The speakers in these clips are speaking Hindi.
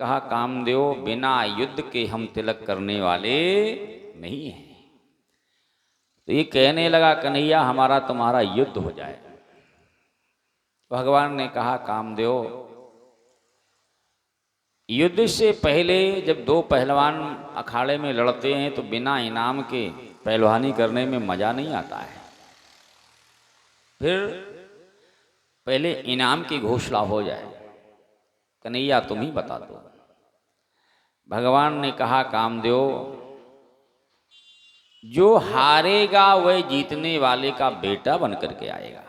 कहा कामदेव बिना युद्ध के हम तिलक करने वाले नहीं हैं। तो ये कहने लगा कन्हैया हमारा तुम्हारा युद्ध हो जाए। भगवान ने कहा कामदेव युद्ध से पहले जब दो पहलवान अखाड़े में लड़ते हैं तो बिना इनाम के पहलवानी करने में मजा नहीं आता है। फिर पहले इनाम की घोषणा हो जाए। कन्हैया तुम ही बता दो। भगवान ने कहा कामदेव जो हारेगा वह जीतने वाले का बेटा बन करके आएगा।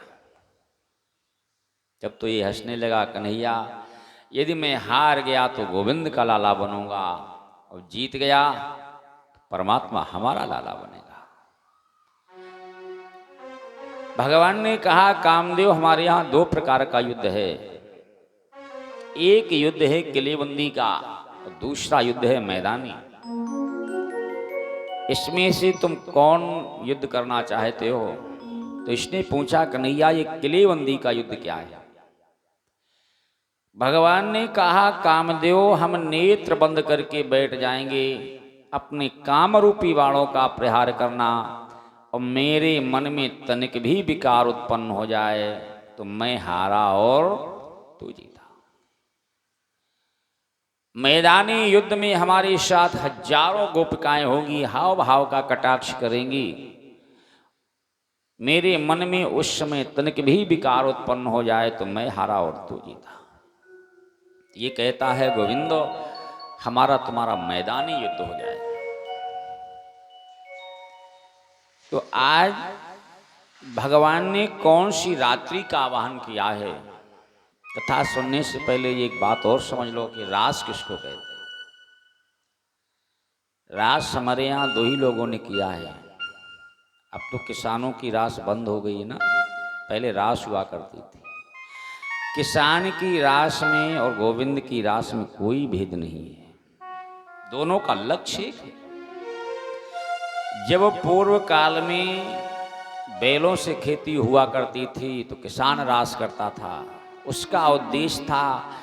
जब तो ये हंसने लगा कन्हैया यदि मैं हार गया तो गोविंद का लाला बनूंगा और जीत गया तो परमात्मा हमारा लाला बनेगा। भगवान ने कहा कामदेव हमारे यहाँ दो प्रकार का युद्ध है। एक युद्ध है किलेबंदी का और दूसरा युद्ध है मैदानी। इसमें से तुम कौन युद्ध करना चाहते हो? तो इसने पूछा कन्हैया ये किलेबंदी का युद्ध क्या है? भगवान ने कहा कामदेव हम नेत्र बंद करके बैठ जाएंगे, अपने काम रूपी बाणों का प्रहार करना और मेरे मन में तनिक भी विकार उत्पन्न हो जाए तो मैं हारा और तू जीता। मैदानी युद्ध में हमारे साथ हजारों गोपिकाएं होंगी, हाव भाव का कटाक्ष करेंगी। मेरे मन में उस समय तनिक भी विकार उत्पन्न हो जाए तो मैं हारा और तू जीता। ये कहता है गोविंद हमारा तुम्हारा मैदानी युद्ध हो जाए। तो आज भगवान ने कौन सी रात्रि का आवाहन किया है? कथा सुनने से पहले ये एक बात और समझ लो कि रास किसको कहते हैं। रास हमारे यहाँ दो ही लोगों ने किया है। अब तो किसानों की रास बंद हो गई है ना, पहले रास हुआ करती थी। किसान की रास में और गोविंद की रास में कोई भेद नहीं है, दोनों का लक्ष्य एक है। जब पूर्व काल में बैलों से खेती हुआ करती थी तो किसान रास करता था। उसका उद्देश्य था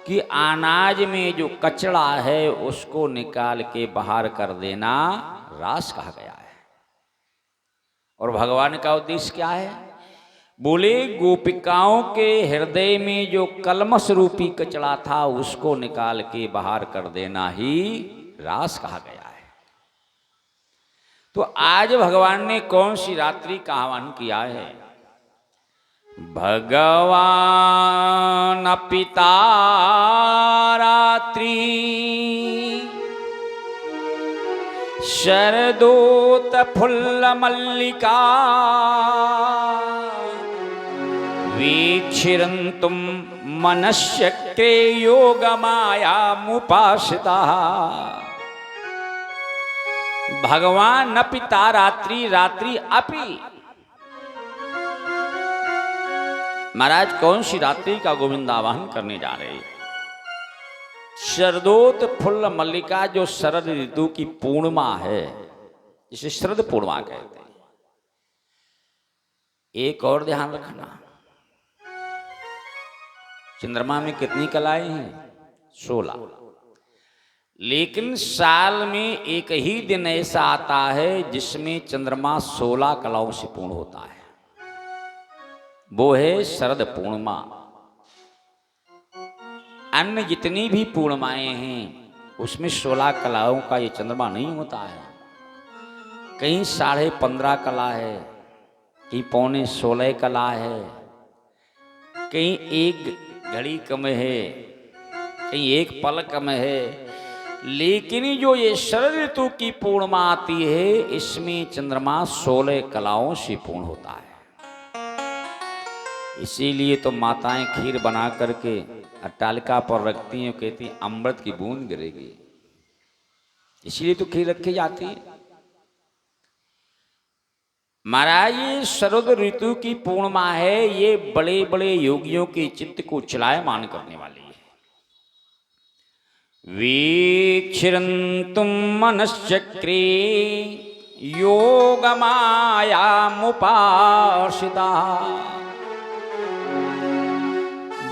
कि अनाज में जो कचरा है उसको निकाल के बाहर कर देना रास कहा गया है। और भगवान का उद्देश्य क्या है? बोले गोपिकाओं के हृदय में जो कलमश रूपी कचरा था उसको निकाल के बाहर कर देना ही रास कहा गया है। तो आज भगवान ने कौन सी रात्रि का आह्वान किया है? भगवान पिता रात्रि शरदोत फुल्ल मल्लिका वीक्षिरन्तुं मनश्चक्रे योगमायामुपासिता। भगवान न पिता रात्रि रात्रि अपि। महाराज कौन सी रात्रि का गोविंद आवाहन करने जा रहे हैं? शरदोत फुल्ल मल्लिका जो शरद ऋतु की पूर्णिमा है, जिसे शरद पूर्णिमा कहते हैं। एक और ध्यान रखना, चंद्रमा में कितनी कलाएं हैं? 16। लेकिन साल में एक ही दिन ऐसा आता है जिसमें चंद्रमा 16 कलाओं से पूर्ण होता है, वो है शरद पूर्णिमा। अन्य जितनी भी पूर्णिमाएं हैं उसमें 16 कलाओं का ये चंद्रमा नहीं होता है। कहीं 15.5 कला है, कहीं 15.25 कला है, कहीं एक घड़ी कम है, कहीं एक पल कम है। लेकिन जो ये शरद ऋतु की पूर्णिमा आती है इसमें चंद्रमा 16 कलाओं से पूर्ण होता है। इसीलिए तो माताएं खीर बना करके अट्टालिका पर रखती हैं, कहती हैं अमृत की बूंद गिरेगी, इसीलिए तो खीर रखी जाती है। महाराज ये शरद ऋतु की पूर्णिमा है, ये बड़े बड़े योगियों के चित्त को चलायमान करने वाली है। वीक्षिरन्तुं मनश्चक्रे योगमायामुपासिता।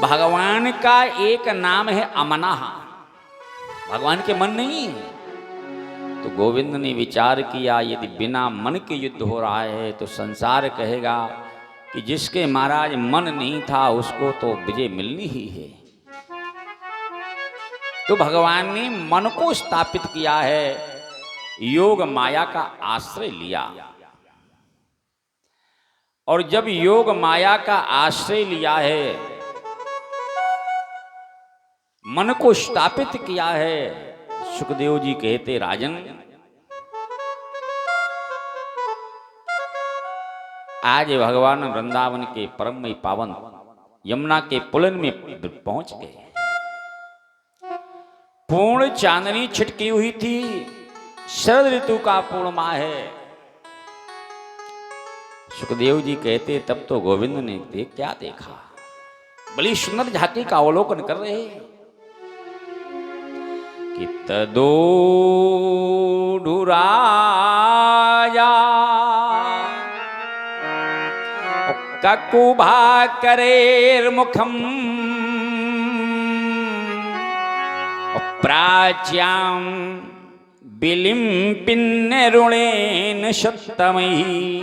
भगवान का एक नाम है अमनः। भगवान के मन नहीं है। तो गोविंद ने विचार किया, यदि बिना मन के युद्ध हो रहा है तो संसार कहेगा कि जिसके महाराज मन नहीं था उसको तो विजय मिलनी ही है। तो भगवान ने मन को स्थापित किया है, योग माया का आश्रय लिया। और जब योग माया का आश्रय लिया है, मन को स्थापित किया है, सुखदेव जी कहते राजन आज भगवान वृंदावन के परम पावन यमुना के पुलन में पहुंच गए। पूर्ण चांदनी छिटकी हुई थी, शरद ऋतु का पूर्णिमा है। सुखदेव जी कहते तब तो गोविंद ने क्या देखा, बड़ी सुंदर झांकी का अवलोकन कर रहे कि तदोडुराया ककुभा करेर मुखम प्राच्यां बिलिम्पिन्नरुणेन शतमयी।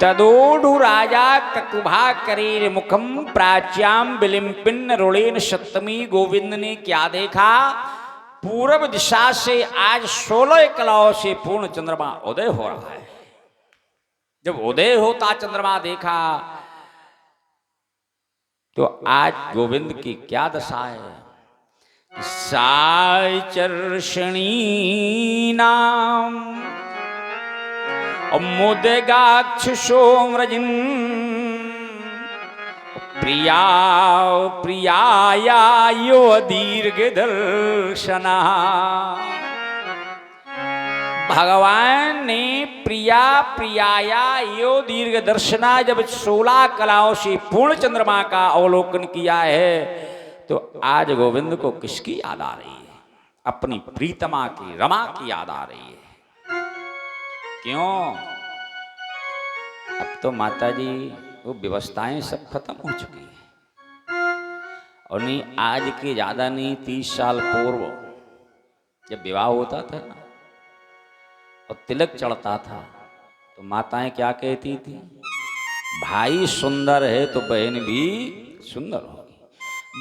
तदोडुराजा ककुभा करेर मुखम प्राच्यां बिलिम्पिन्नरुणेन शतमी। गोविंद ने क्या देखा, पूर्व दिशा से आज 16 कलाओं से पूर्ण चंद्रमा उदय हो रहा है। जब उदय होता चंद्रमा देखा तो आज गोविंद की क्या दशा है। साचर्षणीनाम मुदगाक्षुषोम्रजिन प्रिया प्रियाया यो दीर्घ दर्शना। भगवान ने प्रिया प्रियाया यो दीर्घ दर्शना जब 16 कलाओं से पूर्ण चंद्रमा का अवलोकन किया है तो आज गोविंद को किसकी याद आ रही है, अपनी प्रीतमा की, रमा की याद आ रही है। क्यों? अब तो माता जी वो व्यवस्थाएं सब खत्म हो चुकी है। और नहीं आज के ज्यादा नहीं 30 साल पूर्व जब विवाह होता था ना और तिलक चढ़ता था तो माताएं क्या कहती थी, भाई सुंदर है तो बहन भी सुंदर होगी।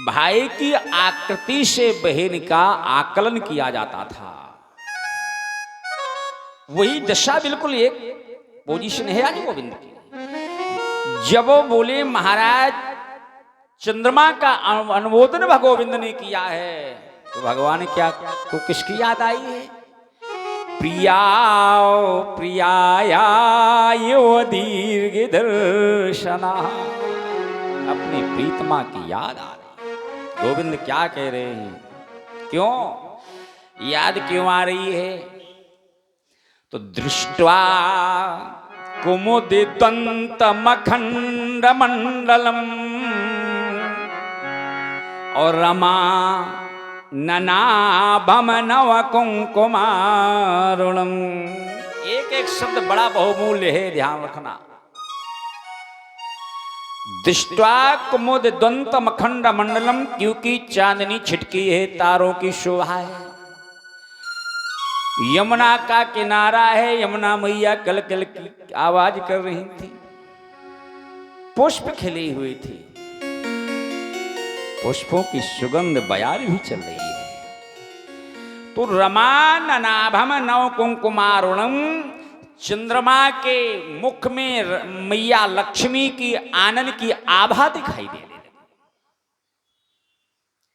भाई की आकृति से बहन का आकलन किया जाता था। वही दशा बिल्कुल एक पोजीशन है आज गोविंद की। जब वो बोले महाराज चंद्रमा का अनुमोदन गोविंद ने किया है तो भगवान क्या को किसकी याद आई है, प्रिया प्रियाया यो दीर्घ दर्शना। अपनी प्रीतमा की याद आ रही। गोविंद क्या कह रहे हैं, क्यों याद क्यों आ रही है? तो दृष्ट्वा कुमुदितंत मखंड मंडलम और रमा ननाभम नव कुंकुमारुणम। एक एक शब्द बड़ा बहुमूल्य है, ध्यान रखना। दृष्ट्वा कुमुद दंत मखंड मंडलम, क्योंकि चांदनी छिटकी है, तारों की शोभा है। यमुना का किनारा है, यमुना मैया कल कल की आवाज कर रही थी, पुष्प खिली हुई थी, पुष्पों की सुगंध बयार भी चल रही है। तो रमा ननाभम नव कुंकुमारुणम, चंद्रमा के मुख में मैया लक्ष्मी की आनंद की आभा दिखाई देने लगी।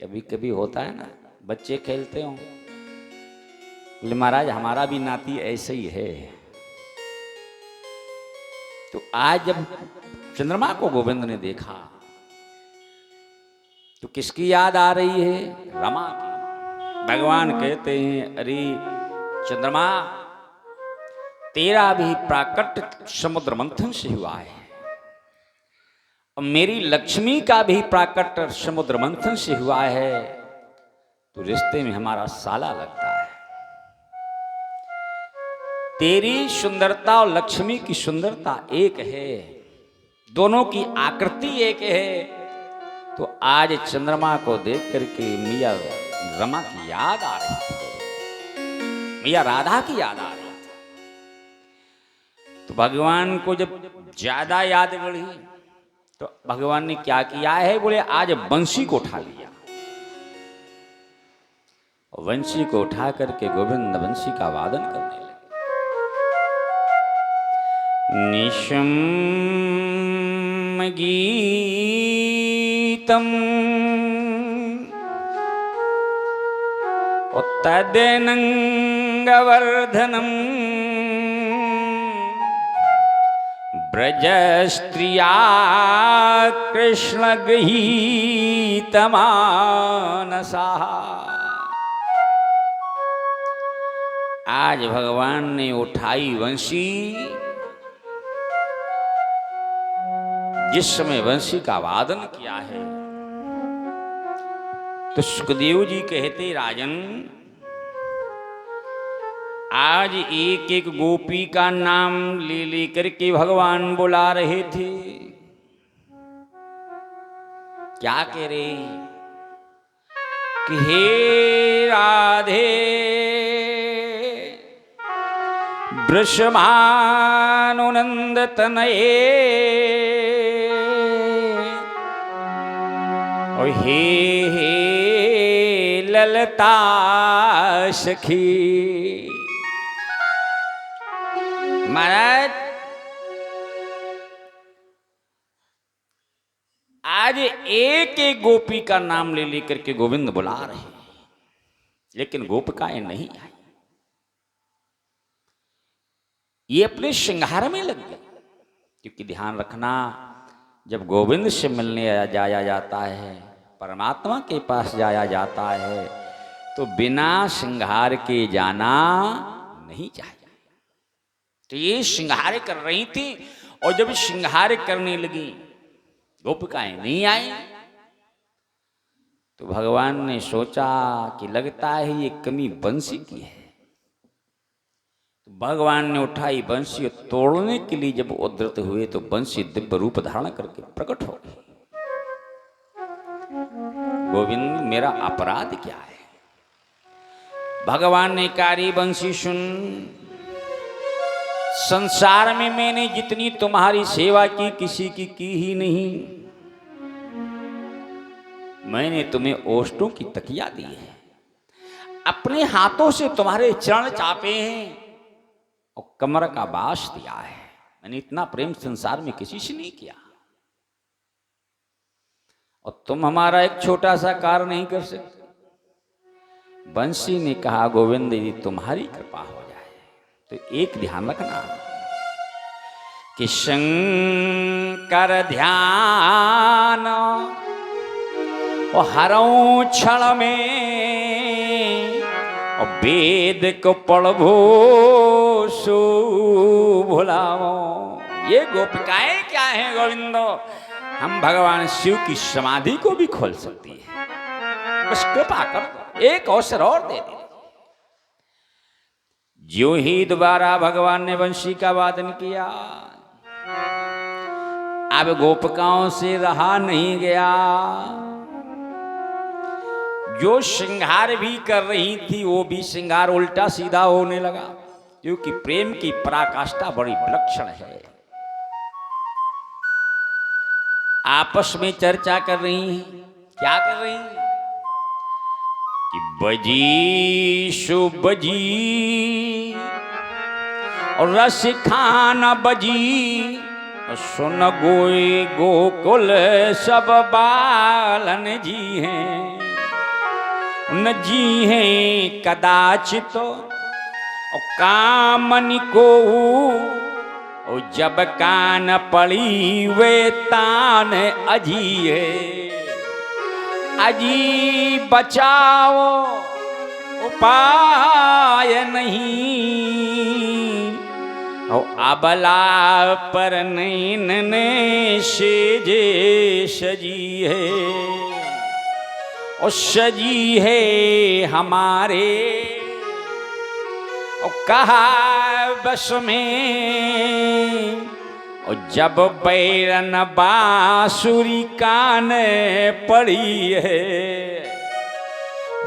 कभी कभी होता है ना, बच्चे खेलते हो, बोले महाराज हमारा भी नाती ऐसे ही है। तो आज जब चंद्रमा को गोविंद ने देखा तो किसकी याद आ रही है, रमा की। भगवान कहते हैं अरे चंद्रमा तेरा भी प्राकट्य समुद्र मंथन से हुआ है और मेरी लक्ष्मी का भी प्राकट्य समुद्र मंथन से हुआ है, तो रिश्ते में हमारा साला लगता है। तेरी सुंदरता और लक्ष्मी की सुंदरता एक है, दोनों की आकृति एक है, तो आज चंद्रमा को देख करके मिया रमा की याद आ रही थी, मिया राधा की याद आ रही थी। तो भगवान को जब ज्यादा याद बढ़ी तो भगवान ने क्या किया है, बोले आज बंसी को उठा लिया। वंशी को उठा करके गोविंद बंसी का वादन करने लगे। निशम गीतम तदनंगवर्धनम ब्रज स्त्रिया कृष्ण गृहीतमानसा। आज भगवान ने उठाई वंशी। जिस समय वंशी का वादन किया है तो सुखदेव जी कहते, राजन आज एक एक गोपी का नाम ले लेकर के भगवान बुला रहे थे। क्या कह रहे कि हे राधे वृषभानुनंद तनये, और हे हे ललता सखी। महाराज आज एक एक गोपी का नाम ले लेकर के गोविंद बुला रहे हैं, लेकिन गोपिकाएं नहीं आई। ये अपने श्रृंगार में लग गए। क्योंकि ध्यान रखना, जब गोविंद से मिलने जाया जाता है, परमात्मा के पास जाया जाता है, तो बिना श्रृंगार के जाना नहीं चाहिए। तो ये श्रृंगार कर रही थी, और जब श्रृंगार करने लगी गोपिकाएं नहीं आई, तो भगवान ने सोचा कि लगता है ये कमी बंसी की है। तो भगवान ने उठाई बंसी और तोड़ने के लिए जब उद्धृत हुए तो बंसी दिव्य रूप धारण करके प्रकट हो गई। गोविंद मेरा अपराध क्या है? भगवान ने कारी बंसी सुन, संसार में मैंने जितनी तुम्हारी सेवा की किसी की ही नहीं। मैंने तुम्हें ओष्ठों की तकिया दी है, अपने हाथों से तुम्हारे चरण चापे हैं और कमर का बास दिया है। मैंने इतना प्रेम संसार में किसी से नहीं किया, और तुम हमारा एक छोटा सा कार्य नहीं कर सकते। बंसी ने कहा, गोविंद यदि तुम्हारी कृपा हो जाए तो एक ध्यान रखना कि शंकर ध्यान और हरऊं क्षण में, और वेद को पढ़ो सो भुलाओ। ये गोपिकाएं क्या हैं गोविंदो? हम भगवान शिव की समाधि को भी खोल सकती है। बस कृपा कर, एक अवसर और दे दे। जो ही दोबारा भगवान ने बंशी का वादन किया, अब गोपिकाओं से रहा नहीं गया। जो श्रृंगार भी कर रही थी वो भी श्रृंगार उल्टा सीधा होने लगा, क्योंकि प्रेम की पराकाष्ठा बड़ी विलक्षण है। आपस में चर्चा कर रही हैं। क्या कर रही हैं? कि बजी सो बजी और रस खाना बजी, सुन गोई गोकुल सब बालन जी हैं। न जी हैं कदाचित और कामनी को, और जब कान पड़ी वे तान अजी है। अजी बचाओ उपाय नहीं, और अबला पर नैन ने सेजे सजी है। और सजी है हमारे और कहा बस में, और जब बैरन बांसुरी काने पड़ी है,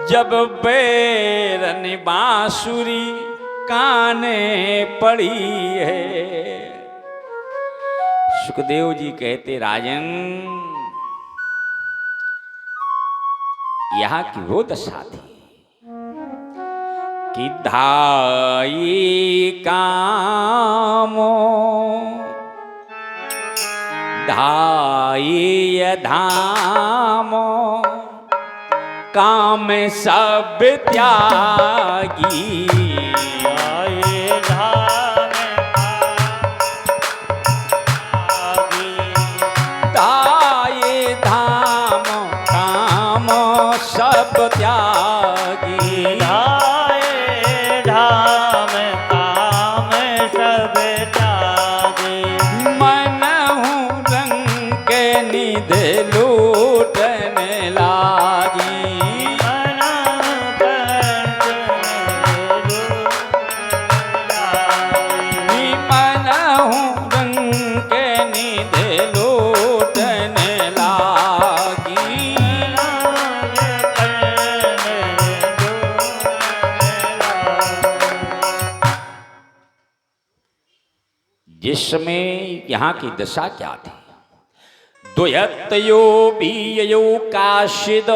जब बैरन बांसुरी काने पड़ी है। सुखदेव जी कहते राजन यहाँ की वो दशा थी कि धाई कामो धाई धामो काम सब त्यागी। धाई धाम काम सब त्यागी। धाये धाम काम सब त्यागी। मनहु रंग के निध लूटन लागी। मनहु रंग के निध लूटन लागी। जिसमें यहाँ की दशा क्या थी? द्वयत्यो बीयो काशिद।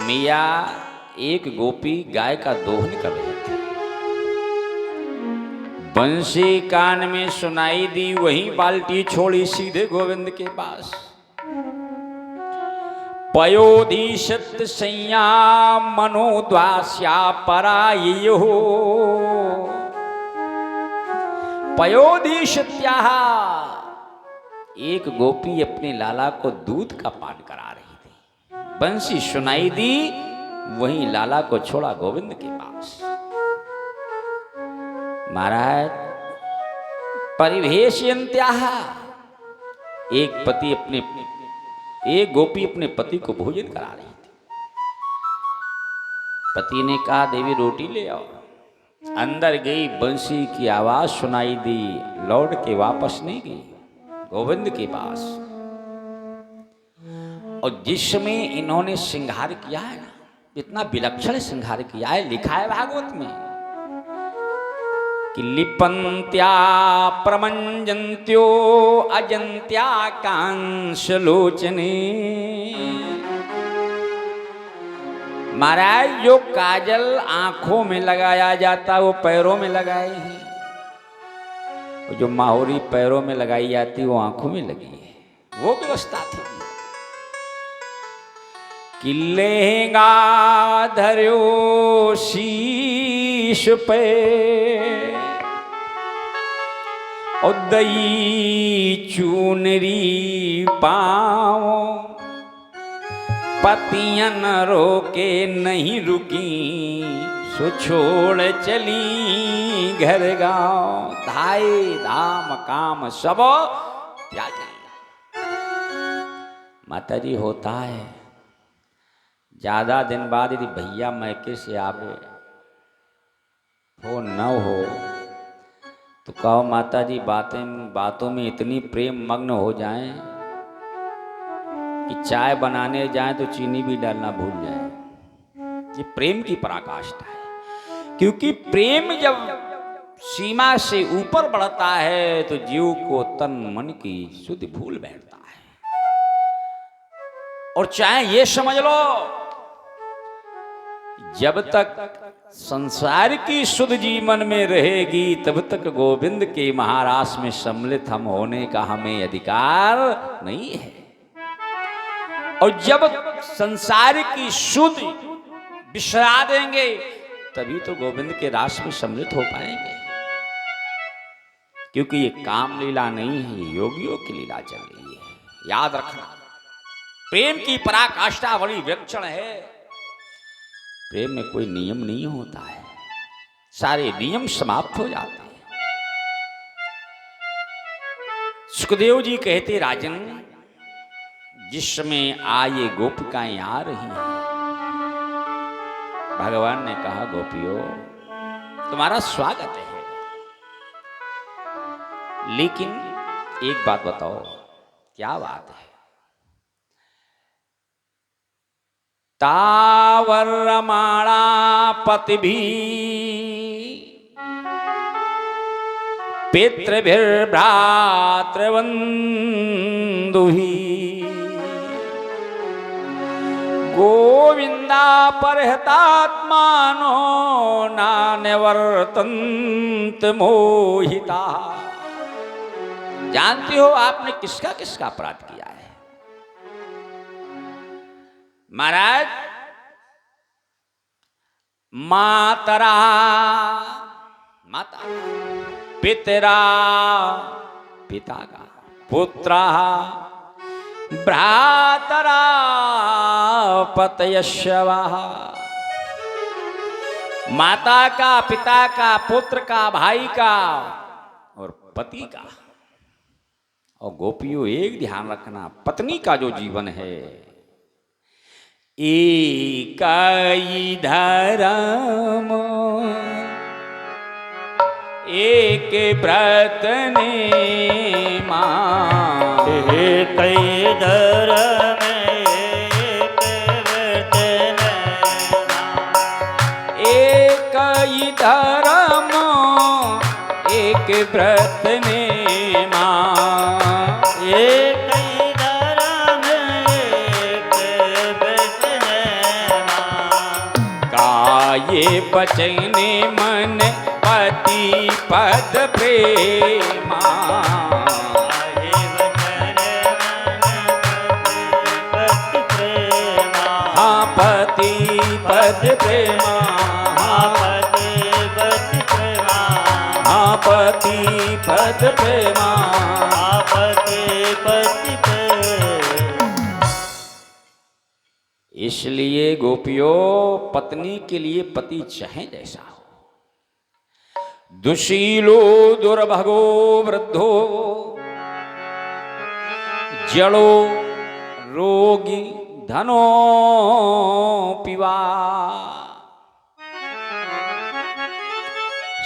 मिया एक गोपी गाय का दोहन कर रही थी। बंसी कान में सुनाई दी, वही बाल्टी छोड़ी सीधे गोविंद के पास। पयोधीशत संया मनोद्वास्या परायो। पयोधीशत्याः एक गोपी अपने लाला को दूध का पान करा रही थी। बंसी सुनाई दी, वहीं लाला को छोड़ा गोविंद के पास। महाराज परिवेशयन्त्याः एक गोपी अपने पति को भोजन करा रही थी। पति ने कहा देवी रोटी ले आओ। अंदर गई, बंसी की आवाज सुनाई दी, लौट के वापस नहीं गई गोविंद के पास। और जिसमें इन्होंने श्रृंगार किया है ना, इतना विलक्षण श्रृंगार किया है, लिखा है भागवत में कि लिपंत्या प्रमंजंत्यो अजंत्या कांसलोचने। महाराज जो काजल आंखों में लगाया जाता वो पैरों में लगाए ही, जो माहौरी पैरों में लगाई जाती वो आंखों में लगी है, वो व्यवस्था थी। कि लहंगा धर्यो शीश पे और दई चूनरी पाओ। पतियन रोके नहीं रुकी, सो छोड़ चली घर गाँव। धाई धाम काम सब त्यागी। माता जी होता है ज्यादा दिन बाद यदि भैया मैके से आवे हो न हो तो कहो माता जी बातों में इतनी प्रेम मग्न हो जाएं कि चाय बनाने जाएं तो चीनी भी डालना भूल जाए। ये प्रेम की पराकाष्ठा है। क्योंकि प्रेम जब सीमा से ऊपर बढ़ता है तो जीव को तन मन की शुद्ध भूल बैठता है। और चाहे ये समझ लो जब तक संसार की शुद्ध जीवन में रहेगी तब तक गोविंद के महारास में सम्मिलित हम होने का हमें अधिकार नहीं है। और जब संसार की शुद्ध बिसरा देंगे तभी तो गोविंद के रास में सम्मिलित हो पाएंगे। क्योंकि ये काम लीला नहीं है, ये योगियों की लीला चल रही है। याद रखना, प्रेम की पराकाष्ठा बड़ी विलक्षण है। प्रेम में कोई नियम नहीं होता है, सारे नियम समाप्त हो जाते हैं। सुखदेव जी कहते राजन जिसमें आये गोपिकाएं आ रही हैं। भगवान ने कहा गोपियों तुम्हारा स्वागत है। लेकिन एक बात बताओ, क्या बात है? तावर रमाणा पति भी पितृभिर्भ्रातृबंधुहि गोविंदा परहतात्मानो नान्यवर्तन्त मोहिता। जानते हो आपने किसका किसका अपराध किया है? महाराज, मातरा माता, पितरा पिता का, पुत्रा भ्रातरा पतयश्वा। माता का, पिता का, पुत्र का, भाई का और पति का। और गोपियों एक ध्यान रखना, पत्नी का जो जीवन है, एक धर्म एक व्रत ने मां, एक धर्म एक व्रत ने मां। एक धर्म एक व्रत ने मां, एक धर्म एक व्रत ने मां। काये बचने मन पति पद प्रेमा, काये बचने मन पति प्रेमा। हाँ पति पद प्रेमा, हाँ पति पति प्रेमा। हाँ पति पद प्रेमा। हाँ पति पति प्रेमा। इसलिए गोपियों, पत्नी के लिए पति चाहे जैसा हो, दुशीलो दुर्भगो वृद्धो जड़ो रोगी धनो पिवा।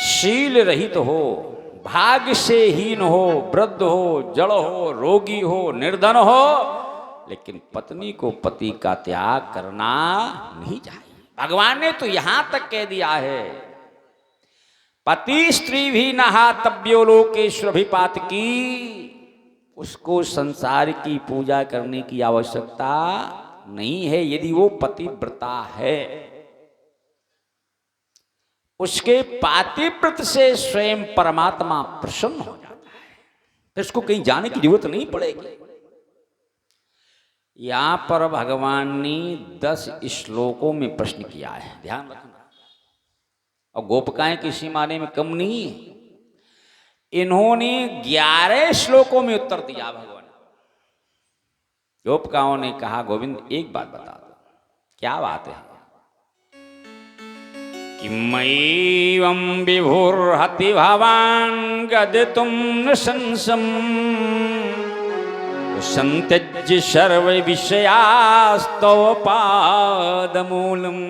शील रहित हो, भाग्य से हीन हो, वृद्ध हो, जड़ हो, रोगी हो, निर्धन हो, लेकिन पत्नी को पति का त्याग करना नहीं चाहिए। भगवान ने तो यहां तक कह दिया है, पति स्त्री भी नहा तब्यो लोकेश्वर अभिपात की। उसको संसार की पूजा करने की आवश्यकता नहीं है यदि वो पतिव्रता है। उसके पातिव्रत से स्वयं परमात्मा प्रसन्न हो जाता है, तो इसको कहीं जाने की जरूरत नहीं पड़ेगी। यहां पर भगवान ने 10 श्लोकों में प्रश्न किया है, ध्यान रखना। और गोपिकाएं किसी माने में कम नहीं है, इन्होंने 11 श्लोकों में उत्तर दिया। भगवान गोपिकाओं ने कहा, गोविंद एक बात बता दो, क्या बात है? कि मय्यं विभुर्हति भवान् गदितुं नृशंसं संत्यज्य सर्व विषयास्तव पादमूलम्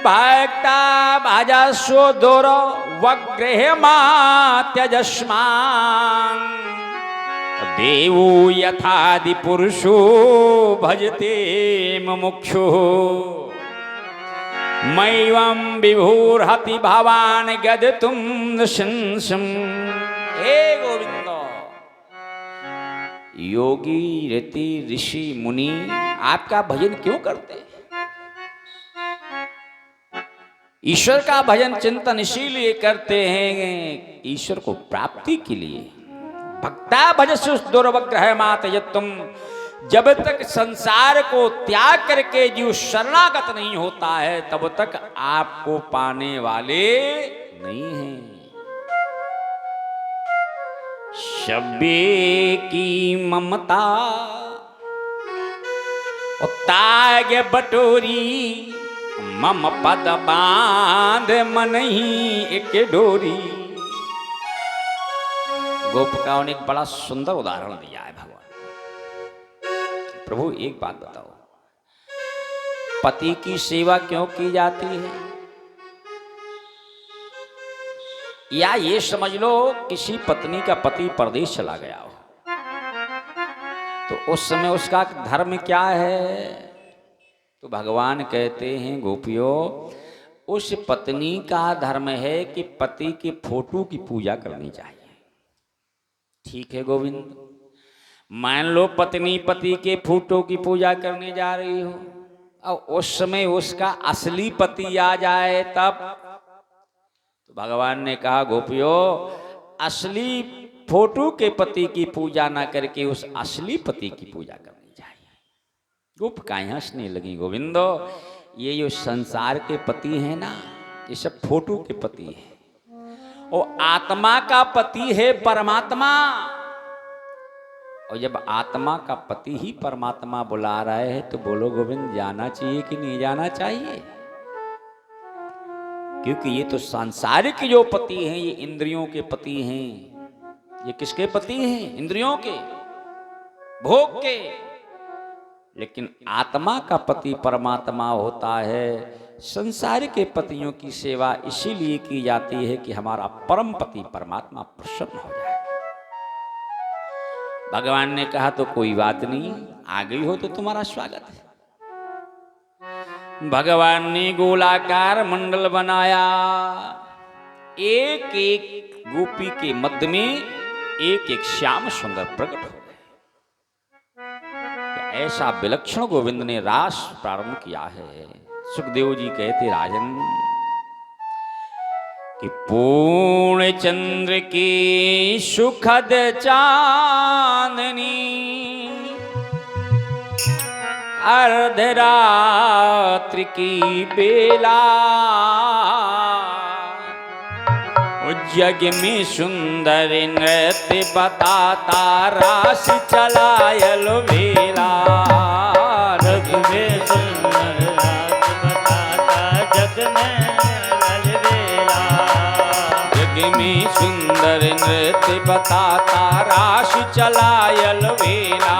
भक्ता भाजस्व दोर वग्रह त्यजस्मान् देवो यथादि पुरुषो भजते मुमुक्षु मय्यं विभुर्हति भवान् गदितुं नृशंसम्। हे गोविंद, योगी रति ऋषि मुनि आपका भजन क्यों करते हैं? ईश्वर का भजन चिंतन इसीलिए करते हैं, ईश्वर को प्राप्ति के लिए। भक्ता भजस्व दुर्वग्रह मात यत्तुम, जब तक संसार को त्याग करके जीव शरणागत नहीं होता है तब तक आपको पाने वाले नहीं हैं। शब्बे की ममता त्याग बटोरी, मम पद बांध मन ही एक डोरी। गोपिकाओं ने एक बड़ा सुंदर उदाहरण दिया है। भगवान प्रभु एक बात बताओ, पति की सेवा क्यों की जाती है? या ये समझ लो किसी पत्नी का पति परदेश चला गया हो, तो उस समय उसका धर्म क्या है? तो भगवान कहते हैं गोपियों, उस पत्नी का धर्म है कि पति के फोटो की पूजा करनी चाहिए। ठीक है गोविंद, मान लो पत्नी पति के फोटो की पूजा करने जा रही हो और उस समय उसका असली पति आ जाए तब? तो भगवान ने कहा गोपियों, असली फोटो के पति की पूजा ना करके उस असली पति की पूजा करनी चाहिए। गोपिकाएं हंसने लगी, गोविंदो ये जो संसार के पति हैं ना, ये सब फोटो के पति हैं, और आत्मा का पति है परमात्मा। और जब आत्मा का पति ही परमात्मा बुला रहा है तो बोलो गोविंद, जाना चाहिए कि नहीं जाना चाहिए? क्योंकि ये तो सांसारिक जो पति हैं, ये इंद्रियों के पति हैं। ये किसके पति हैं? इंद्रियों के, भोग के। लेकिन आत्मा का पति परमात्मा होता है। संसार के पतियों की सेवा इसीलिए की जाती है कि हमारा परम पति परमात्मा प्रसन्न हो जाए। भगवान ने कहा तो कोई बात नहीं, आ गई हो तो तुम्हारा स्वागत है। भगवान ने गोलाकार मंडल बनाया, एक एक गोपी के मध्य में एक एक श्याम सुंदर प्रकट हो गए। ऐसा विलक्षण गोविंद ने रास प्रारंभ किया है। सुखदेव जी कहते राजन कि पूर्ण चंद्र की सुखद चांदनी, अर्धरात्रि की बेला, जग में सुंदर नृत्य बताता रास चलायल वेला। जग में सुंदर रास बताता जग में अलबेला। जग में सुंदर नृत्य बताता रास चलायल वेला।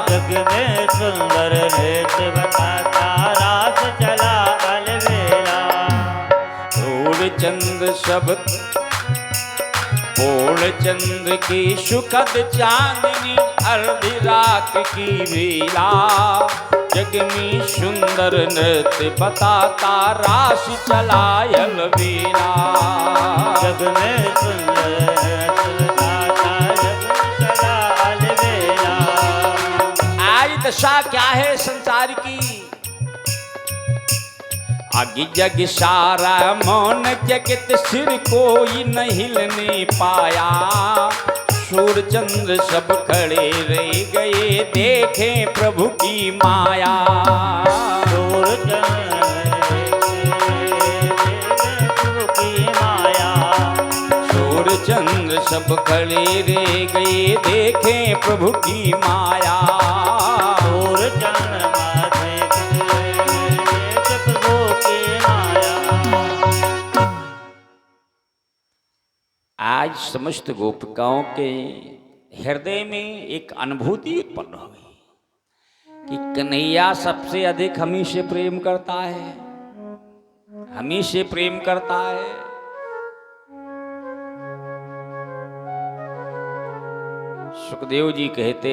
जग में सुंदर नृत्य बताता रास चला अलबेला। पूर्ण चंद्र सब पूर्ण चंद्र की सुखद चांदनी, अर्ध रात की वेला, जग में सुंदर नृत्य बताता रास चलायल वेला। जग में सुंदर नृत्य बताता जग में चला अलबेला। आज दशा क्या है संसार की? आगे जग सारा मौन जगत, सिर कोई न हिलने पाया। सूर्य चंद्र सब खड़े रह गए, देखें प्रभु की माया। सूर्य चंद्र की माया। सूर्य चंद्र सब खड़े रह गए, देखें प्रभु की माया। सूर्य चंद्र प्रभु की माया। आज समस्त गोपिकाओं के हृदय में एक अनुभूति उत्पन्न हो गई कि कन्हैया सबसे अधिक हमी से प्रेम करता है, हमी से प्रेम करता है। सुखदेव जी कहते